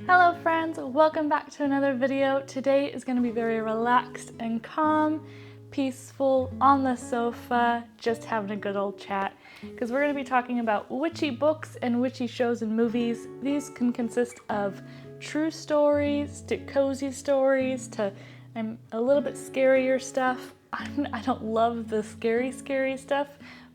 Hello friends, welcome back to another video. Today is going to be very relaxed and calm, peaceful, on the sofa, just having a good old chat, because we're going to be talking about witchy books and witchy shows and movies. These can consist of true stories to cozy stories to a little bit scarier stuff. I don't love the scary stuff,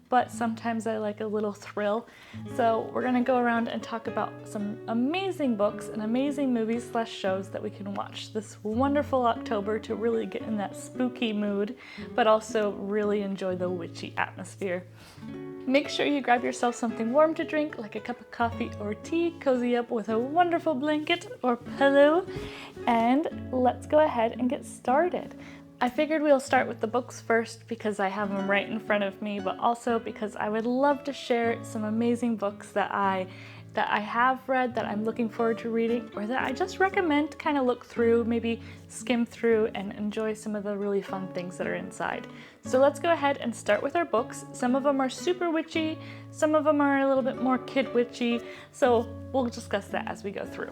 but sometimes I like a little thrill. So we're gonna go around and talk about some amazing books and amazing movies / shows that we can watch this wonderful October to really get in that spooky mood, but also really enjoy the witchy atmosphere. Make sure you grab yourself something warm to drink, like a cup of coffee or tea, cozy up with a wonderful blanket or pillow, and let's go ahead and get started. I figured we'll start with the books first because I have them right in front of me, but also because I would love to share some amazing books that I have read, that I'm looking forward to reading, or that I just recommend to kind of look through, maybe skim through and enjoy some of the really fun things that are inside. So let's go ahead and start with our books. Some of them are super witchy, some of them are a little bit more kid witchy, so we'll discuss that as we go through.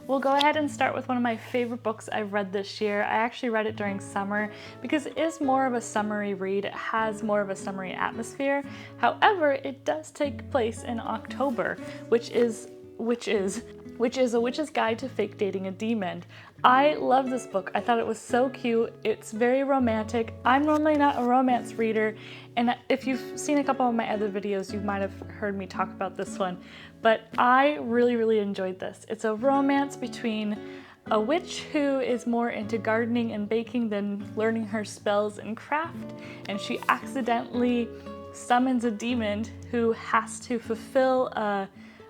We'll go ahead and start with one of my favorite books I've read this year. I actually read it during summer because it is more of a summery read. It has more of a summery atmosphere. However, it does take place in October, which is A Witch's Guide to Fake Dating a Demon. I love this book. I thought it was so cute. It's very romantic. I'm normally not a romance reader, and if you've seen a couple of my other videos, you might have heard me talk about this one, but I really enjoyed this. It's a romance between a witch who is more into gardening and baking than learning her spells and craft, and she accidentally summons a demon who has to fulfill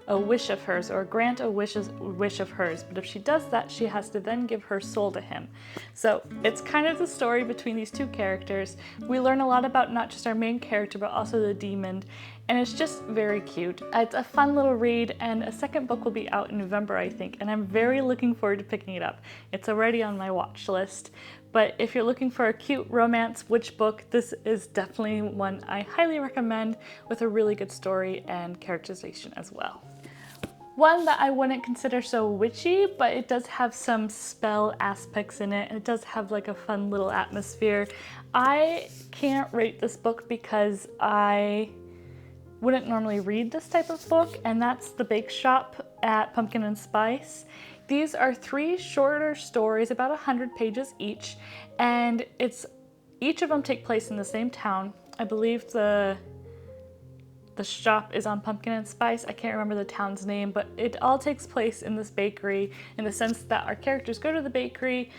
a wish of hers, or grant a wish of hers, but if she does that, she has to then give her soul to him. So it's kind of the story between these two characters. We learn a lot about not just our main character, but also the demon, and it's just very cute. It's a fun little read, and a second book will be out in November, I think, and I'm very looking forward to picking it up. It's already on my watch list, but if you're looking for a cute romance witch book, this is definitely one I highly recommend, with a really good story and characterization as well. One that I wouldn't consider so witchy, but it does have some spell aspects in it, and it does have like a fun little atmosphere. I can't rate this book because I wouldn't normally read this type of book, and that's The Bake Shop at Pumpkin and Spice. These are 3 shorter stories, about 100 pages each, and each of them take place in the same town. I believe the shop is on Pumpkin and Spice. I can't remember the town's name, but it all takes place in this bakery, in the sense that our characters go to the bakery,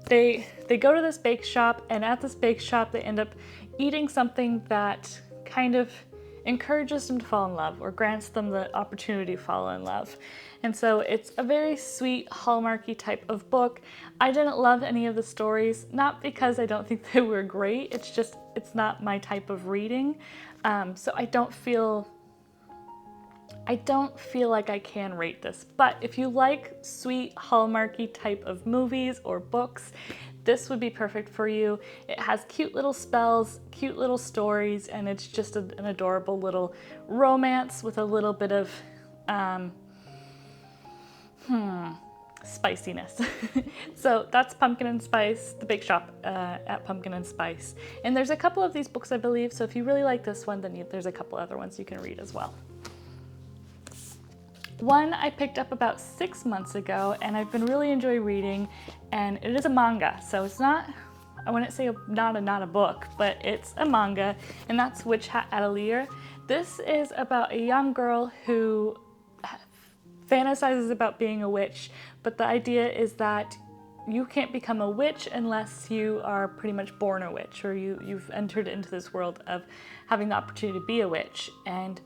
they go to this bake shop, and at this bake shop they end up eating something that kind of encourages them to fall in love, or grants them the opportunity to fall in love. And so it's a very sweet, hallmarky type of book. I didn't love any of the stories, not because I don't think they were great, it's just, it's not my type of reading. So I don't feel like I can rate this, but if you like sweet, hallmarky type of movies or books, this would be perfect for you. It has cute little spells, cute little stories, and it's just an adorable little romance with a little bit of spiciness. So that's Pumpkin and Spice, The Bake Shop at Pumpkin and Spice. And there's a couple of these books, I believe, so if you really like this one, then there's a couple other ones you can read as well. One I picked up about 6 months ago, and I've been really enjoying reading, and it is a manga, so it's not, I wouldn't say not a book, but it's a manga, and that's Witch Hat Atelier. This is about a young girl who fantasizes about being a witch, but the idea is that you can't become a witch unless you are pretty much born a witch, or you've entered into this world of having the opportunity to be a witch. And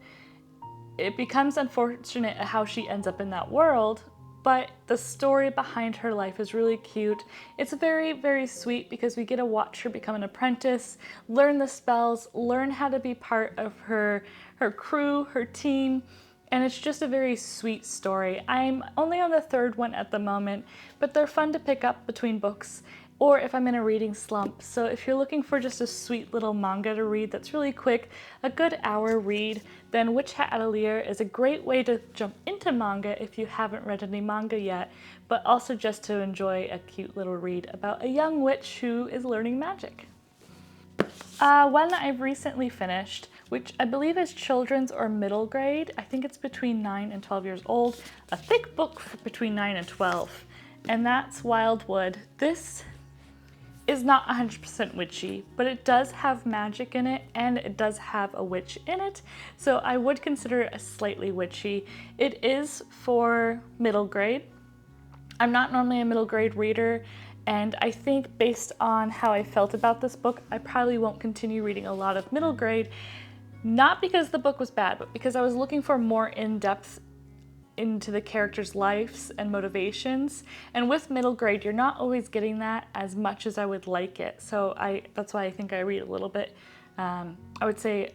it becomes unfortunate how she ends up in that world, but the story behind her life is really cute. It's very sweet because we get to watch her become an apprentice, learn the spells, learn how to be part of her crew, her team, and it's just a very sweet story. I'm only on the 3rd one at the moment, but they're fun to pick up between books, or if I'm in a reading slump. So if you're looking for just a sweet little manga to read that's really quick, a good hour read, then Witch Hat Atelier is a great way to jump into manga if you haven't read any manga yet, but also just to enjoy a cute little read about a young witch who is learning magic. One that I've recently finished, which I believe is children's or middle grade. I think it's between 9 and 12 years old. A thick book for between 9 and 12. And that's Wildwood. This is not 100% witchy, but it does have magic in it and it does have a witch in it. So I would consider it a slightly witchy. It is for middle grade. I'm not normally a middle grade reader, and I think based on how I felt about this book, I probably won't continue reading a lot of middle grade, not because the book was bad, but because I was looking for more in-depth into the characters' lives and motivations. And with middle grade, you're not always getting that as much as I would like it. So that's why I think I read a little bit, I would say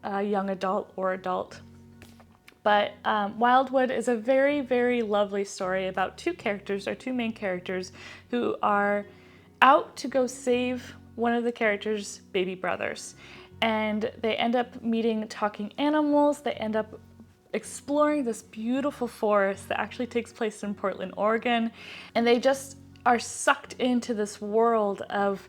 young adult or adult. But Wildwood is a very, very lovely story about two main characters who are out to go save one of the characters' baby brothers. And they end up meeting talking animals. They end up exploring this beautiful forest that actually takes place in Portland, Oregon. And they just are sucked into this world of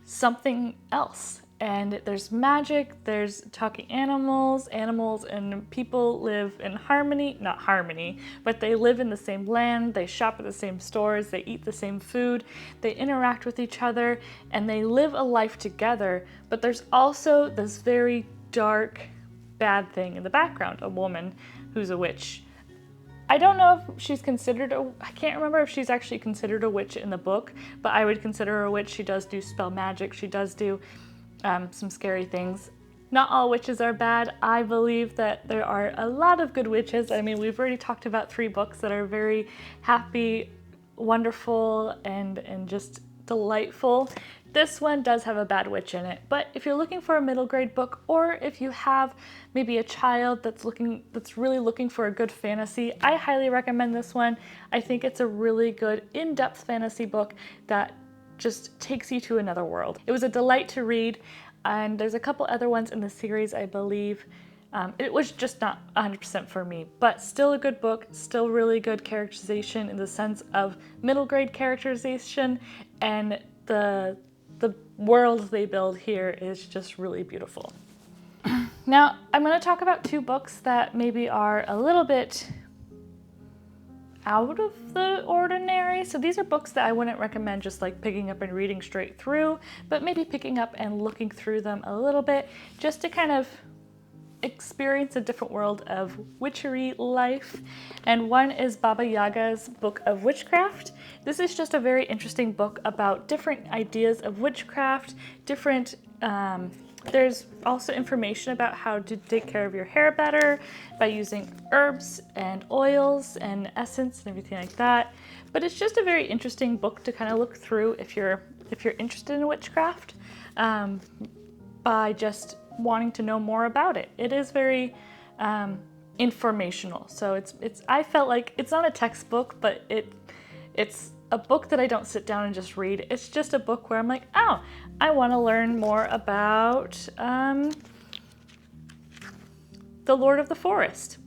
something else. And there's magic, there's talking animals and people live in harmony, not harmony, but they live in the same land, they shop at the same stores, they eat the same food, they interact with each other, and they live a life together. But there's also this very dark, bad thing in the background, a woman who's a witch. I don't know if she's considered I can't remember if she's actually considered a witch in the book, but I would consider her a witch. She does do spell magic, she does do some scary things. Not all witches are bad. I believe that there are a lot of good witches. I mean, we've already talked about 3 books that are very happy, wonderful, and just delightful. This one does have a bad witch in it, but if you're looking for a middle grade book, or if you have maybe a child that's really looking for a good fantasy, I highly recommend this one. I think it's a really good in-depth fantasy book that just takes you to another world. It was a delight to read, and there's a couple other ones in the series, I believe. It was just not 100% for me, but still a good book, still really good characterization in the sense of middle grade characterization, and the world they build here is just really beautiful. Now, I'm going to talk about 2 books that maybe are a little bit out of the ordinary. So these are books that I wouldn't recommend just like picking up and reading straight through, but maybe picking up and looking through them a little bit just to kind of experience a different world of witchery life. And one is Baba Yaga's Book of Witchcraft. This is just a very interesting book about different ideas of witchcraft, different there's also information about how to take care of your hair better by using herbs and oils and essence and everything like that. But it's just a very interesting book to kind of look through if you're interested in witchcraft, by just wanting to know more about it. It is very informational. So I felt like it's not a textbook, but it's a book that I don't sit down and just read. It's just a book where I'm like, oh, I want to learn more about the Lord of the Forest.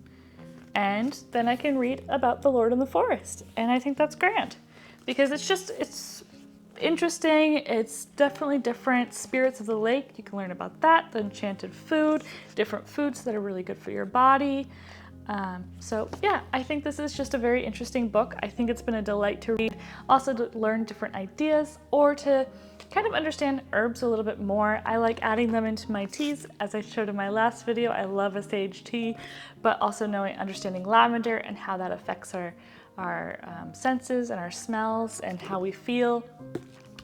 And then I can read about the Lord of the Forest. And I think that's grand because it's interesting. It's definitely different. Spirits of the Lake, you can learn about that. The enchanted food, different foods that are really good for your body. So yeah, I think this is just a very interesting book. I think it's been a delight to read, also to learn different ideas or to kind of understand herbs a little bit more. I like adding them into my teas. As I showed in my last video, I love a sage tea, but also understanding lavender and how that affects our senses and our smells and how we feel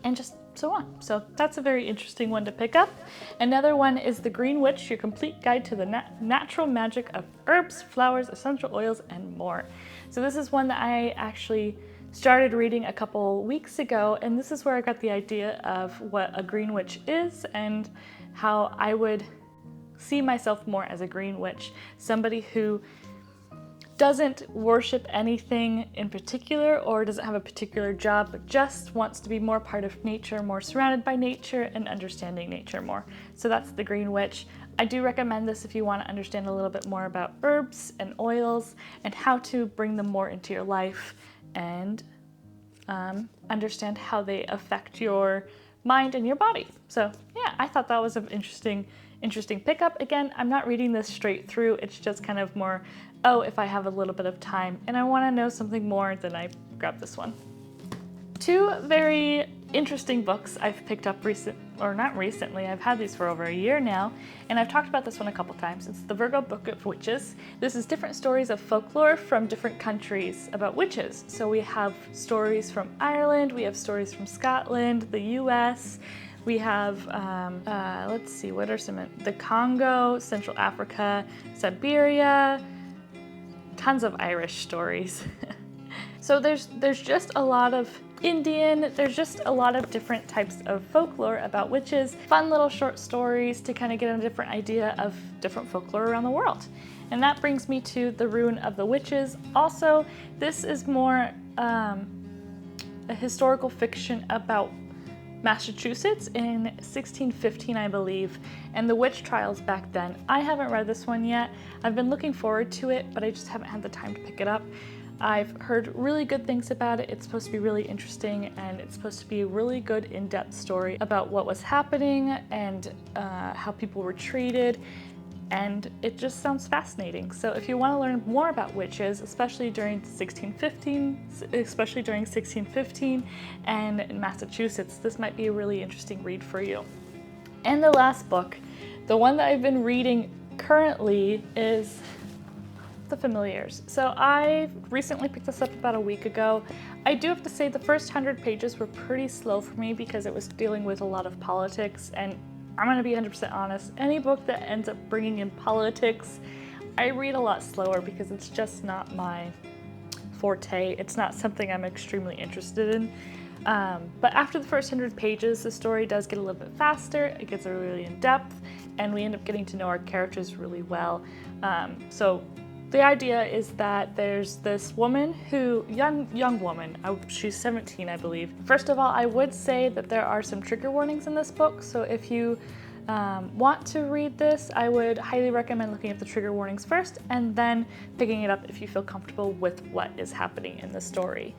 and just so on. So that's a very interesting one to pick up. Another one is The Green Witch, Your Complete Guide to the Natural Magic of Herbs, Flowers, Essential Oils, and More. So this is one that I actually started reading a couple weeks ago, and this is where I got the idea of what a green witch is and how I would see myself more as a green witch, somebody who doesn't worship anything in particular or doesn't have a particular job, but just wants to be more part of nature, more surrounded by nature and understanding nature more. So that's the Green Witch. I do recommend this if you want to understand a little bit more about herbs and oils and how to bring them more into your life and understand how they affect your mind and your body. So yeah, I thought that was an interesting pickup. Again, I'm not reading this straight through. It's just kind of more, oh, if I have a little bit of time and I want to know something more, then I grab this one. Two very interesting books I've picked up not recently, I've had these for over a year now, and I've talked about this one a couple times. It's the Virgo Book of Witches. This is different stories of folklore from different countries about witches. So we have stories from Ireland, we have stories from Scotland, the US, we have, let's see, what are some, the Congo, Central Africa, Siberia, tons of Irish stories. So there's just a lot of Indian, there's just a lot of different types of folklore about witches, fun little short stories to kind of get a different idea of different folklore around the world. And that brings me to The Ruin of the Witches. Also, this is more a historical fiction about Massachusetts in 1615, I believe, and the witch trials back then. I haven't read this one yet. I've been looking forward to it, but I just haven't had the time to pick it up. I've heard really good things about it. It's supposed to be really interesting, and it's supposed to be a really good in-depth story about what was happening and how people were treated, and it just sounds fascinating. So if you want to learn more about witches, especially during 1615 and in Massachusetts, this might be a really interesting read for you. And the last book, the one that I've been reading currently, is The Familiars. So I recently picked this up about a week ago. I do have to say the first 100 pages were pretty slow for me because it was dealing with a lot of politics, and I'm gonna be 100% honest, any book that ends up bringing in politics, I read a lot slower because it's just not my forte. It's not something I'm extremely interested in. But after the first 100 pages, the story does get a little bit faster, it gets really in depth, and we end up getting to know our characters really well. So the idea is that there's this woman who, young woman, she's 17, I believe. First of all, I would say that there are some trigger warnings in this book, so if you want to read this, I would highly recommend looking at the trigger warnings first and then picking it up if you feel comfortable with what is happening in the story.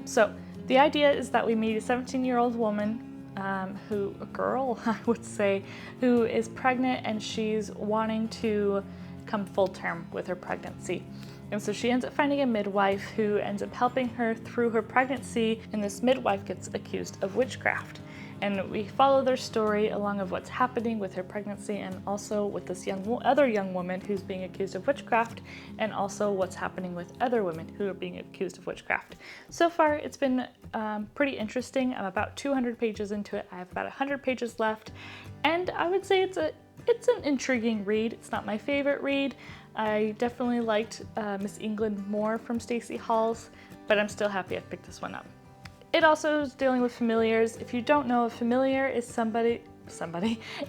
So the idea is that we meet a 17-year-old woman, a girl, I would say, who is pregnant, and she's wanting to come full term with her pregnancy. And so she ends up finding a midwife who ends up helping her through her pregnancy, and this midwife gets accused of witchcraft. And we follow their story along of what's happening with her pregnancy, and also with this other young woman who's being accused of witchcraft, and also what's happening with other women who are being accused of witchcraft. So far, it's been pretty interesting. I'm about 200 pages into it. I have about 100 pages left, and I would say it's an intriguing read. It's not my favorite read. I definitely liked Miss England more from Stacey Hall's, but I'm still happy I picked this one up. It also is dealing with familiars. If you don't know, a familiar is somebody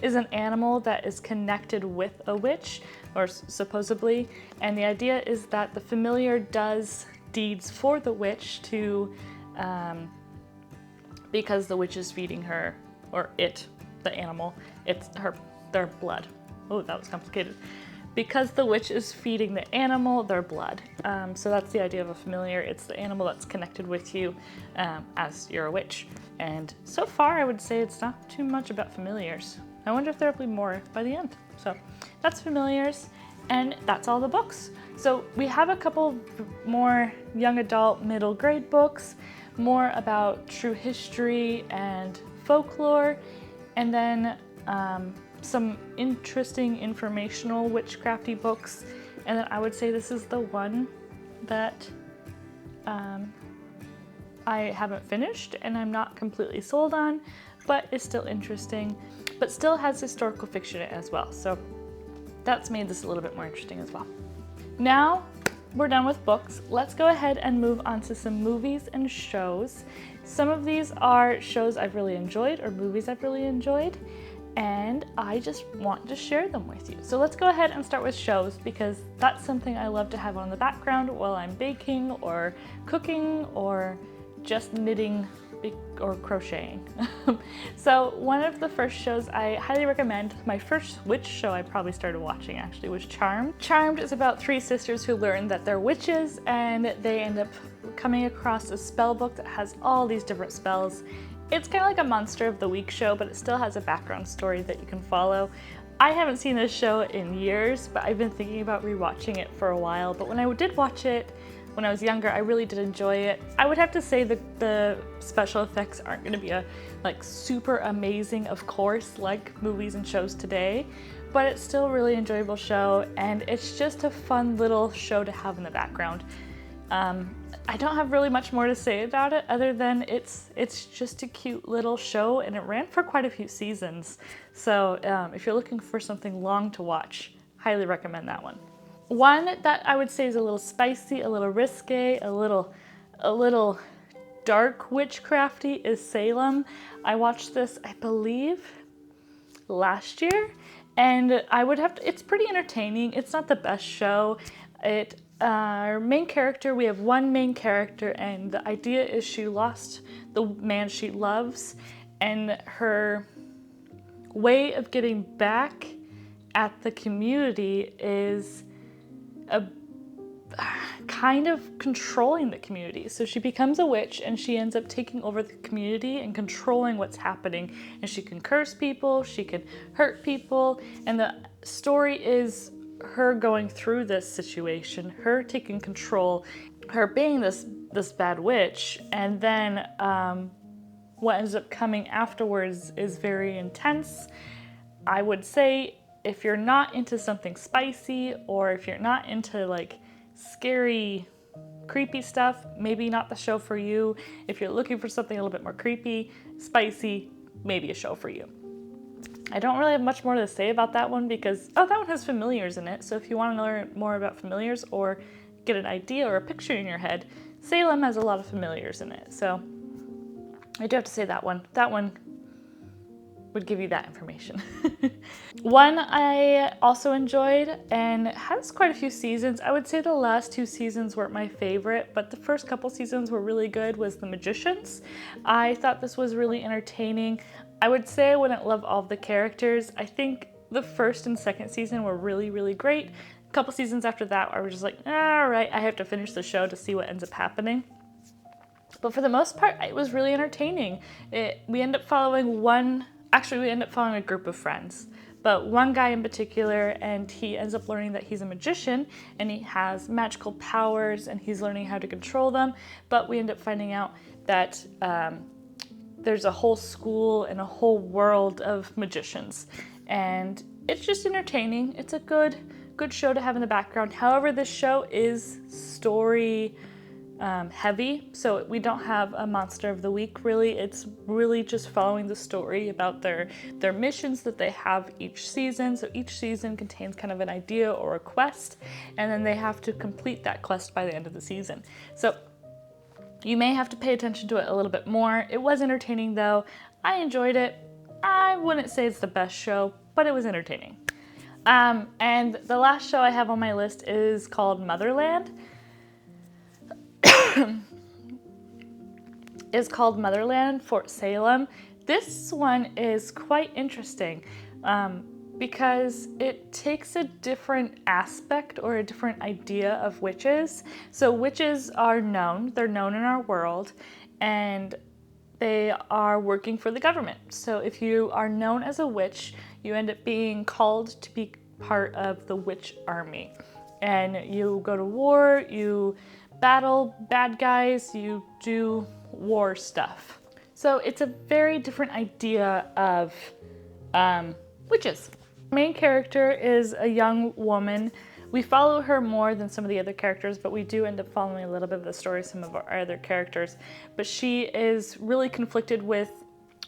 is an animal that is connected with a witch, or supposedly, and the idea is that the familiar does deeds for the witch to, because the witch is feeding her, or the animal, their blood. Oh, that was complicated. Because the witch is feeding the animal their blood. So that's the idea of a familiar. It's the animal that's connected with you as you're a witch. And so far, I would say it's not too much about familiars. I wonder if there'll be more by the end. So that's familiars, and that's all the books. So we have a couple more young adult, middle grade books, more about true history and folklore, and then some interesting informational witchcrafty books, and then I would say this is the one that I haven't finished and I'm not completely sold on, but is still interesting, but still has historical fiction in it as well, so that's made this a little bit more interesting as well. Now we're done with books. Let's go ahead and move on to some movies and shows. Some of these are shows I've really enjoyed or movies I've really enjoyed, and I just want to share them with you. So let's go ahead and start with shows, because that's something I love to have on the background while I'm baking or cooking or just knitting or crocheting. So one of the first shows I highly recommend, my first witch show I probably started watching actually, was Charmed. Charmed is about three sisters who learn that they're witches, and they end up coming across a spell book that has all these different spells. It's kind of like a Monster of the Week show, but it still has a background story that you can follow. I haven't seen this show in years, but I've been thinking about rewatching it for a while. But when I did watch it when I was younger, I really did enjoy it. I would have to say that the special effects aren't going to be like super amazing, of course, like movies and shows today, but it's still a really enjoyable show, and it's just a fun little show to have in the background. I don't have really much more to say about it other than it's just a cute little show, and it ran for quite a few seasons. So if you're looking for something long to watch, highly recommend that one. One that I would say is a little spicy, a little risque, a little dark witchcrafty is Salem. I watched this, I believe, last year, and it's pretty entertaining. It's not the best show. Our main character, we have one main character, and the idea is she lost the man she loves, and her way of getting back at the community is kind of controlling the community. So she becomes a witch, and she ends up taking over the community and controlling what's happening. And she can curse people, she can hurt people, and the story is her going through this situation, her taking control, her being this bad witch, and then what ends up coming afterwards is very intense. I would say if you're not into something spicy, or if you're not into like scary, creepy stuff, maybe not the show for you. If you're looking for something a little bit more creepy, spicy, maybe a show for you. I don't really have much more to say about that one because, that one has familiars in it. So if you want to learn more about familiars or get an idea or a picture in your head, Salem has a lot of familiars in it. So I do have to say that one would give you that information. One I also enjoyed, and it has quite a few seasons. I would say the last two seasons weren't my favorite, but the first couple seasons were really good, was The Magicians. I thought this was really entertaining. I would say I wouldn't love all of the characters. I think the first and second season were really, really great. A couple seasons after that, I was just like, all right, I have to finish the show to see what ends up happening. But for the most part, it was really entertaining. We end up following a group of friends, but one guy in particular, and he ends up learning that he's a magician and he has magical powers and he's learning how to control them. But we end up finding out that there's a whole school and a whole world of magicians, and it's just entertaining. It's a good show to have in the background. However, this show is story heavy, so we don't have a Monster of the Week really. It's really just following the story about their missions that they have each season. So each season contains kind of an idea or a quest, and then they have to complete that quest by the end of the season. So you may have to pay attention to it a little bit more. It was entertaining though. I enjoyed it. I wouldn't say it's the best show, but it was entertaining. And the last show I have on my list is called Motherland. Is called Motherland, Fort Salem. This one is quite interesting because it takes a different aspect or a different idea of witches. So witches are known, they're known in our world, and they are working for the government. So if you are known as a witch, you end up being called to be part of the witch army. And you go to war, you battle bad guys, you do war stuff. So it's a very different idea of witches. Main character is a young woman. We follow her more than some of the other characters, but we do end up following a little bit of the story of some of our other characters. But she is really conflicted with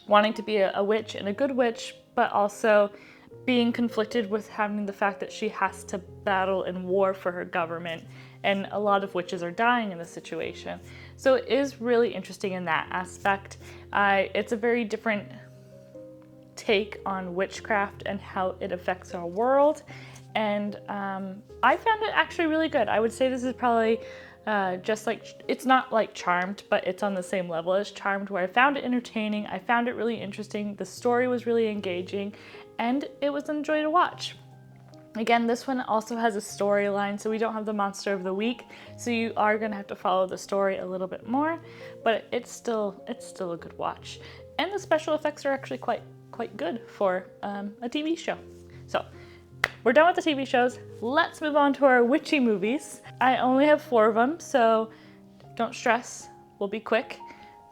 wanting to be a witch and a good witch, but also being conflicted with having the fact that she has to battle in war for her government, and a lot of witches are dying in this situation. So it is really interesting in that aspect. It's a very different take on witchcraft and how it affects our world. And I found it actually really good. I would say this is probably just like, it's not like Charmed, but it's on the same level as Charmed, where I found it entertaining, I found it really interesting, the story was really engaging, and it was a joy to watch. Again, this one also has a storyline, so we don't have the monster of the week, so you are going to have to follow the story a little bit more, but it's still a good watch. And the special effects are actually quite good for a TV show. So we're done with the TV shows. Let's move on to our witchy movies. I only have 4 of them, so don't stress, we'll be quick.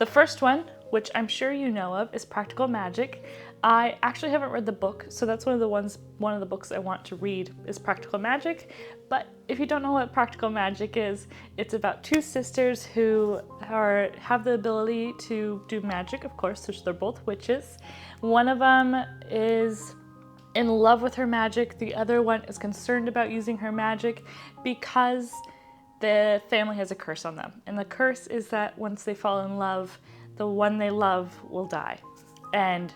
The first one, which I'm sure you know of, is Practical Magic. I actually haven't read the book, so that's one of the books I want to read is Practical Magic. But if you don't know what Practical Magic is, it's about 2 sisters who have the ability to do magic, of course, which they're both witches. One of them is in love with her magic. The other one is concerned about using her magic because the family has a curse on them. And the curse is that once they fall in love, the one they love will die. And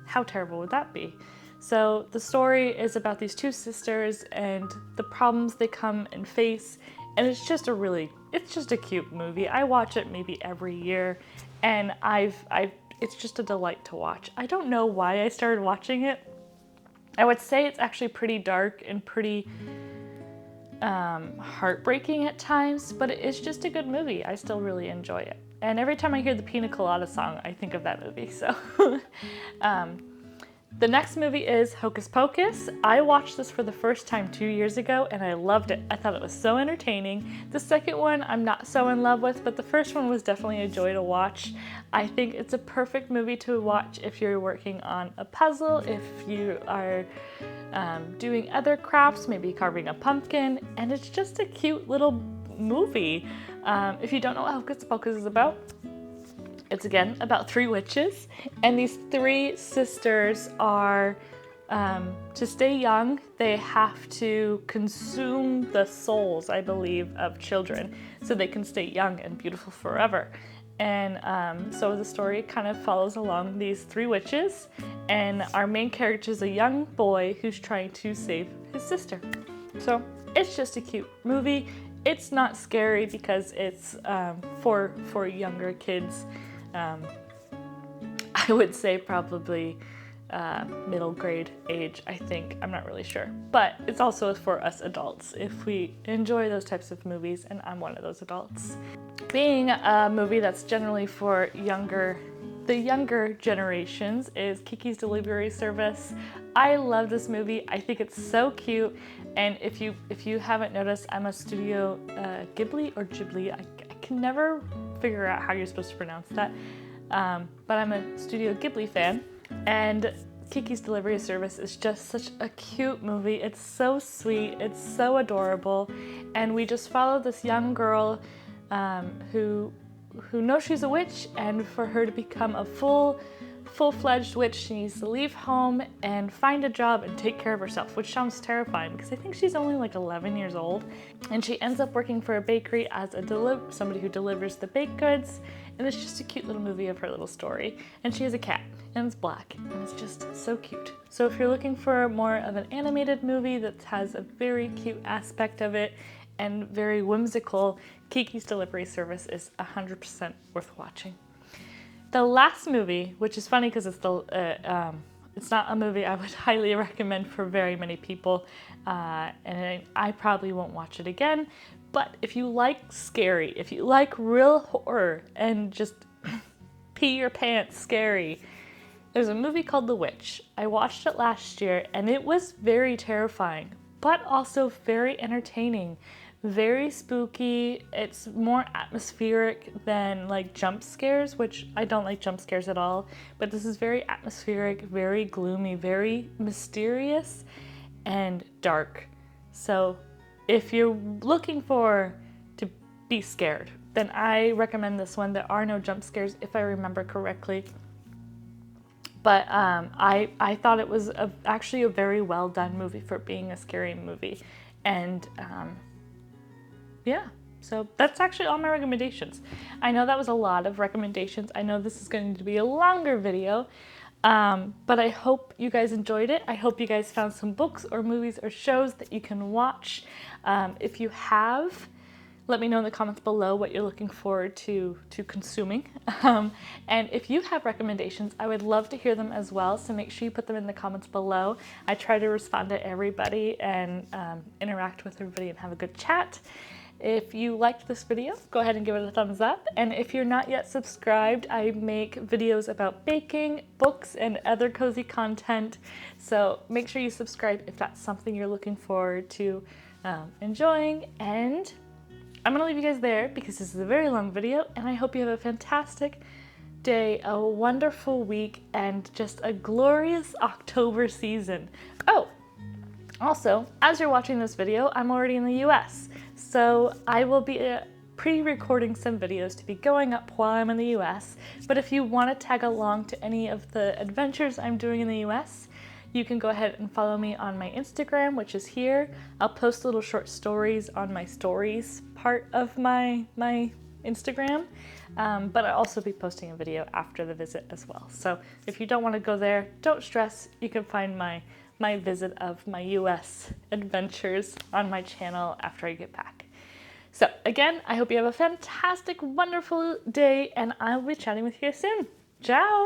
how terrible would that be? So the story is about these 2 sisters and the problems they come and face. And it's just a cute movie. I watch it maybe every year, and it's just a delight to watch. I don't know why I started watching it. I would say it's actually pretty dark and pretty heartbreaking at times, but it's just a good movie. I still really enjoy it. And every time I hear the Pina Colada song, I think of that movie, so. The next movie is Hocus Pocus. I watched this for the first time 2 years ago, and I loved it. I thought it was so entertaining. The second one I'm not so in love with, but the first one was definitely a joy to watch. I think it's a perfect movie to watch if you're working on a puzzle, if you are doing other crafts, maybe carving a pumpkin, and it's just a cute little movie. If you don't know what Hocus Pocus is about, it's again about 3 witches, and these 3 sisters are, to stay young, they have to consume the souls, I believe, of children so they can stay young and beautiful forever. And so the story kind of follows along these 3 witches, and our main character is a young boy who's trying to save his sister. So it's just a cute movie. It's not scary because it's for younger kids. I would say probably middle grade age, I think. I'm not really sure. But it's also for us adults if we enjoy those types of movies, and I'm one of those adults. Being a movie that's generally for the younger generations is Kikis Delivery Service. I love this movie. I think it's so cute. And if you haven't noticed, I'm a Studio Ghibli or Ghibli. I can never figure out how you're supposed to pronounce that. But I'm a Studio Ghibli fan, and Kiki's Delivery Service is just such a cute movie. It's so sweet, it's so adorable, and we just follow this young girl who knows she's a witch, and for her to become a full-fledged witch, she needs to leave home and find a job and take care of herself, which sounds terrifying because I think she's only like 11 years old, and she ends up working for a bakery as somebody who delivers the baked goods, and it's just a cute little movie of her little story. And she has a cat, and it's black, and it's just so cute. So if you're looking for more of an animated movie that has a very cute aspect of it and very whimsical, Kiki's Delivery Service is 100% worth watching. The last movie, which is funny because it's not a movie I would highly recommend for very many people, and I probably won't watch it again, but if you like scary, if you like real horror and just pee your pants scary, there's a movie called The Witch. I watched it last year, and it was very terrifying, but also very entertaining. Very spooky. It's more atmospheric than like jump scares, which I don't like jump scares at all, but this is very atmospheric, very gloomy, very mysterious and dark. So if you're looking to be scared, then I recommend this one. There are no jump scares if I remember correctly, but I thought it was actually a very well done movie for being a scary movie. And yeah, so that's actually all my recommendations. I know that was a lot of recommendations. I know this is going to be a longer video, But I hope you guys enjoyed it. I hope you guys found some books or movies or shows that you can watch. If you have, let me know in the comments below what you're looking forward to consuming. And if you have recommendations, I would love to hear them as well. So make sure you put them in the comments below. I try to respond to everybody and interact with everybody and have a good chat. If you liked this video, go ahead and give it a thumbs up. And if you're not yet subscribed, I make videos about baking, books, and other cozy content. So make sure you subscribe if that's something you're looking forward to enjoying. And I'm gonna leave you guys there because this is a very long video, and I hope you have a fantastic day, a wonderful week, and just a glorious October season. Oh, also, as you're watching this video, I'm already in the US. So I will be pre-recording some videos to be going up while I'm in the US. But if you want to tag along to any of the adventures I'm doing in the US, you can go ahead and follow me on my Instagram, which is here. I'll post little short stories on my stories part of my Instagram. But I'll also be posting a video after the visit as well. So if you don't want to go there, don't stress. You can find my visit of my US adventures on my channel after I get back. So again, I hope you have a fantastic, wonderful day, and I'll be chatting with you soon. Ciao!